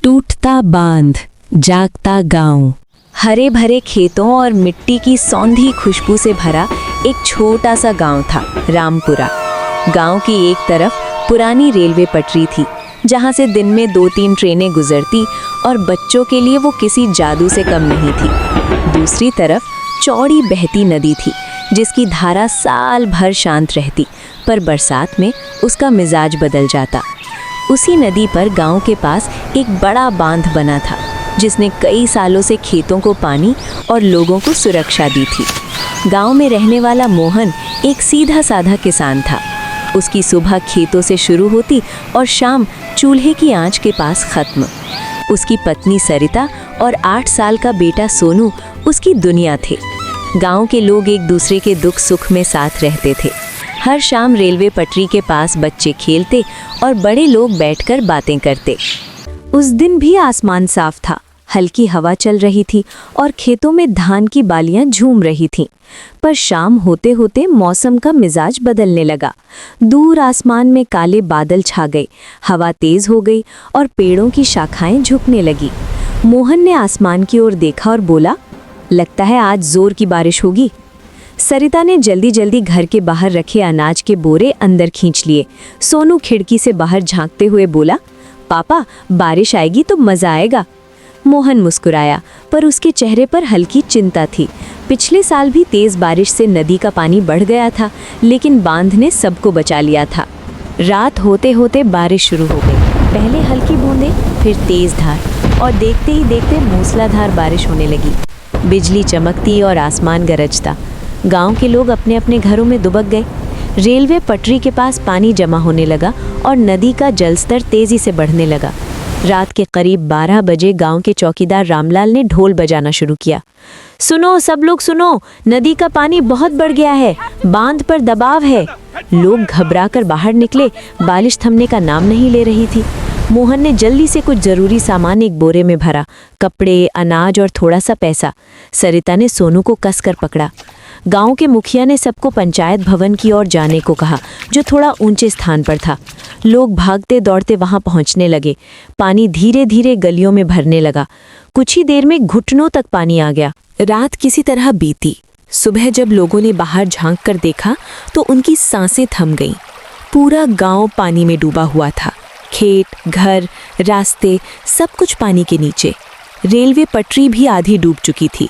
टूटता बांध, जागता गांव। हरे भरे खेतों और मिट्टी की सौंधी खुशबू से भरा एक छोटा सा गांव था, रामपुरा। गांव की एक तरफ पुरानी रेलवे पटरी थी, जहां से दिन में 2-3 ट्रेनें गुजरती और बच्चों के लिए वो किसी जादू से कम नहीं थी। दूसरी तरफ चौड़ी बहती नदी थी, जिसकी धारा साल भर शांत रहती, पर बरसात में उसका मिजाज बदल जाता। उसी नदी पर गांव के पास एक बड़ा बांध बना था, जिसने कई सालों से खेतों को पानी और लोगों को सुरक्षा दी थी। गांव में रहने वाला मोहन एक सीधा साधा किसान था। उसकी सुबह खेतों से शुरू होती और शाम चूल्हे की आंच के पास खत्म। उसकी पत्नी सरिता और 8 साल का बेटा सोनू उसकी दुनिया थे। गांव के लोग एक दूसरे के दुख सुख में साथ रहते थे। हर शाम रेलवे पटरी के पास बच्चे खेलते और बड़े लोग बैठकर बातें करते। उस दिन भी आसमान साफ था, हल्की हवा चल रही थी और खेतों में धान की बालियां झूम रही थीं। पर शाम होते होते मौसम का मिजाज बदलने लगा। दूर आसमान में काले बादल छा गए, हवा तेज हो गई और पेड़ों की शाखाएं झुकने लगी। मोहन ने आसमान की ओर देखा और बोला, लगता है आज जोर की बारिश होगी। सरिता ने जल्दी जल्दी घर के बाहर रखे अनाज के बोरे अंदर खींच लिए। सोनू खिड़की से बाहर झांकते हुए बोला, पापा बारिश आएगी तो मज़ा आएगा। मोहन मुस्कुराया, पर उसके चेहरे पर हल्की चिंता थी। पिछले साल भी तेज़ बारिश से नदी का पानी बढ़ गया था, लेकिन बांध ने सबको बचा लिया था। रात होते होते बारिश शुरू हो गई। पहले हल्की बूंदें, फिर तेज़ धार, और देखते ही देखते मूसलाधार बारिश होने लगी। बिजली चमकती और आसमान गरजता। गांव के लोग अपने अपने घरों में दुबक गए। रेलवे पटरी के पास पानी जमा होने लगा और नदी का जलस्तर तेजी से बढ़ने लगा। रात के करीब 12 बजे गांव के चौकीदार रामलाल ने ढोल बजाना शुरू किया। सुनो सब लोग सुनो, नदी का पानी बहुत बढ़ गया है, बांध पर दबाव है। लोग घबराकर बाहर निकले। बारिश थमने का नाम नहीं ले रही थी। मोहन ने जल्दी से कुछ जरूरी सामान एक बोरे में भरा, कपड़े, अनाज और थोड़ा सा पैसा। सरिता ने सोनू को कसकर पकड़ा। गांव के मुखिया ने सबको पंचायत भवन की ओर जाने को कहा, जो थोड़ा ऊंचे स्थान पर था। लोग भागते दौड़ते वहां पहुंचने लगे। पानी धीरे धीरे गलियों में भरने लगा। कुछ ही देर में घुटनों तक पानी आ गया। रात किसी तरह बीती। सुबह जब लोगों ने बाहर झांक कर देखा तो उनकी सांसें थम गईं। पूरा गांव पानी में डूबा हुआ था। खेत, घर, रास्ते, सब कुछ पानी के नीचे। रेलवे पटरी भी आधी डूब चुकी थी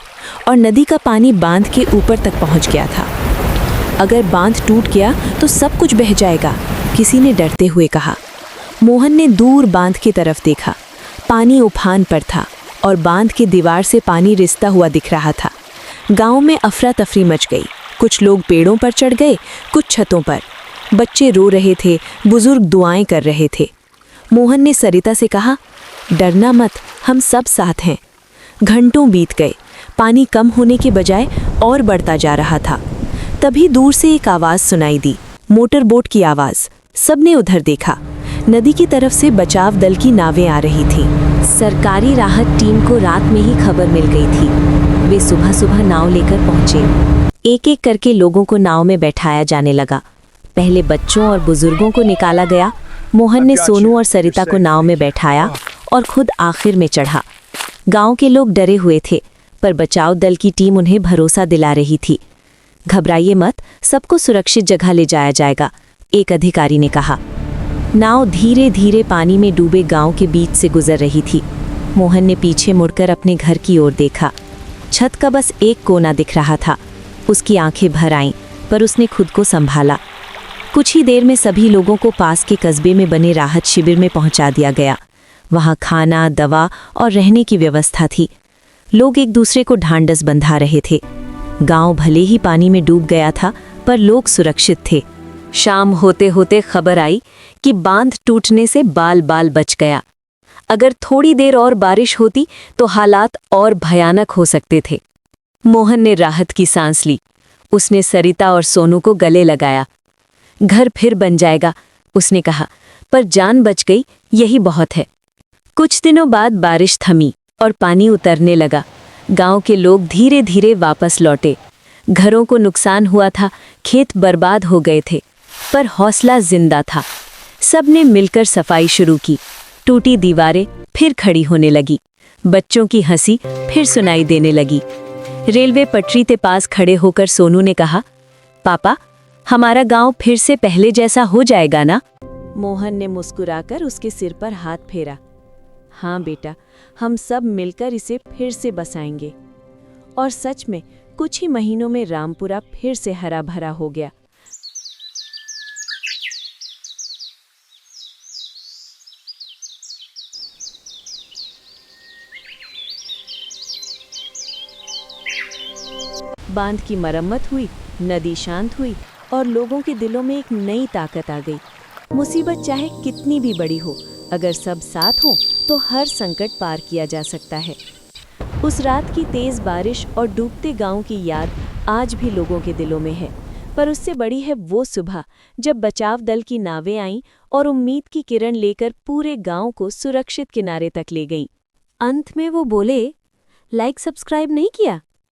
और नदी का पानी बांध के ऊपर तक पहुंच गया था। अगर बांध टूट गया तो सब कुछ बह जाएगा, किसी ने डरते हुए कहा। मोहन ने दूर बांध की तरफ देखा। पानी उफान पर था और बांध की दीवार से पानी रिसता हुआ दिख रहा था। गांव में अफरा तफरी मच गई। कुछ लोग पेड़ों पर चढ़ गए, कुछ छतों पर। बच्चे रो रहे थे, बुजुर्ग दुआएं कर रहे थे। मोहन ने सरिता से कहा, डरना मत, हम सब साथ हैं। घंटों बीत गए। पानी कम होने के बजाय और बढ़ता जा रहा था। तभी दूर से एक आवाज़ सुनाई दी, मोटर बोट की आवाज़। सबने उधर देखा। नदी की तरफ से बचाव दल की नावें आ रही थीं। सरकारी राहत टीम को रात में ही खबर मिल गई थी। वे सुबह सुबह नाव लेकर पहुंचे। एक एक करके लोगों को नाव में बैठाया जाने लगा। पहले बच्चों और बुजुर्गों को निकाला गया। मोहन ने सोनू और सरिता को नाव में बैठाया और खुद आखिर में चढ़ा। गांव के लोग डरे हुए थे, पर बचाव दल की टीम उन्हें भरोसा दिला रही थी। घबराइए मत, सबको सुरक्षित जगह ले जाया जाएगा, एक अधिकारी ने कहा। नाव धीरे धीरे पानी में डूबे गांव के बीच से गुजर रही थी। मोहन ने पीछे मुड़कर अपने घर की ओर देखा। छत का बस एक कोना दिख रहा था। उसकी आंखें भर आईं, पर उसने खुद को संभाला। कुछ ही देर में सभी लोगों को पास के कस्बे में बने राहत शिविर में पहुंचा दिया गया। वहां खाना, दवा और रहने की व्यवस्था थी। लोग एक दूसरे को ढांढस बंधा रहे थे। गांव भले ही पानी में डूब गया था, पर लोग सुरक्षित थे। शाम होते होते खबर आई कि बांध टूटने से बाल बाल बच गया। अगर थोड़ी देर और बारिश होती तो हालात और भयानक हो सकते थे। मोहन ने राहत की सांस ली। उसने सरिता और सोनू को गले लगाया। घर फिर बन जाएगा, उसने कहा, पर जान बच गई, यही बहुत है। कुछ दिनों बाद बारिश थमी और पानी उतरने लगा। गांव के लोग धीरे धीरे वापस लौटे। घरों को नुकसान हुआ था, खेत बर्बाद हो गए थे, पर हौसला जिंदा था। सबने मिलकर सफाई शुरू की। टूटी दीवारें फिर खड़ी होने लगी। बच्चों की हंसी फिर सुनाई देने लगी। रेलवे पटरी के पास खड़े होकर सोनू ने कहा, पापा, हमारा गांव फिर से पहले जैसा हो जाएगा ना? मोहन ने मुस्कुराकर उसके सिर पर हाथ फेरा। हाँ बेटा, हम सब मिलकर इसे फिर से बसाएंगे। और सच में कुछ ही महीनों में रामपुरा फिर से हरा भरा हो गया। बांध की मरम्मत हुई, नदी शांत हुई और लोगों के दिलों में एक नई ताकत आ गई। मुसीबत चाहे कितनी भी बड़ी हो, अगर सब साथ हों तो हर संकट पार किया जा सकता है। उस रात की तेज बारिश और डूबते गांव की याद आज भी लोगों के दिलों में है। पर उससे बड़ी है वो सुबह जब बचाव दल की नावें आईं और उम्मीद की किरण लेकर पूरे गांव को सुरक्षित किनारे तक ले गईं। अंत में वो बोले, लाइक सब्सक्राइब नहीं किया?